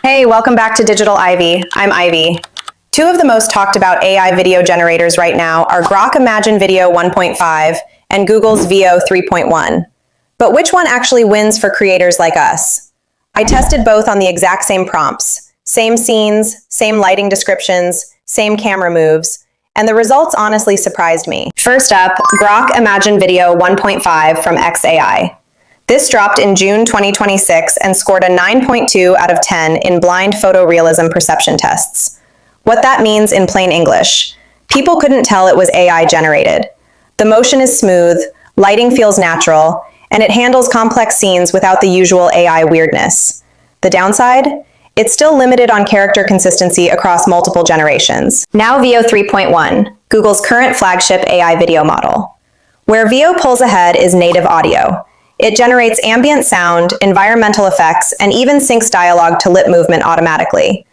Hey, welcome back to Digital Ivy. I'm Ivy. Two of the most talked about AI video generators right now are Grok Imagine Video 1.5 and Google's Veo 3.1. But which one actually wins for creators like us? I tested both on the exact same prompts, same scenes, same lighting descriptions, same camera moves, and the results honestly surprised me. First up, Grok Imagine Video 1.5 from XAI. This dropped in June 2026 and scored a 9.2 out of 10 in blind photorealism perception tests. What that means in plain English: people couldn't tell it was AI generated. The motion is smooth, lighting feels natural, and it handles complex scenes without the usual AI weirdness. The downside? It's still limited on character consistency across multiple generations. Now Veo 3.1, Google's current flagship AI video model. Where Veo pulls ahead is native audio. It generates ambient sound, environmental effects, and even syncs dialogue to lip movement automatically.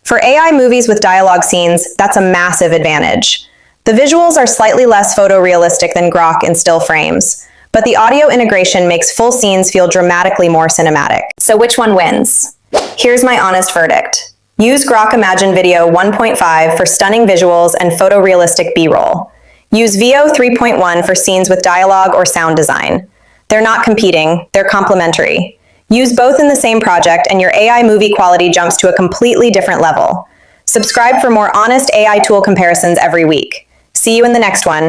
For AI movies with dialogue scenes, that's a massive advantage. The visuals are slightly less photorealistic than Grok in still frames, but the audio integration makes full scenes feel dramatically more cinematic. So which one wins? Here's my honest verdict. Use Grok Imagine Video 1.5 for stunning visuals and photorealistic B-roll. Use Veo 3.1 for scenes with dialogue or sound design. They're not competing, they're complementary. Use both in the same project and your AI movie quality jumps to a completely different level. Subscribe for more honest AI tool comparisons every week. See you in the next one.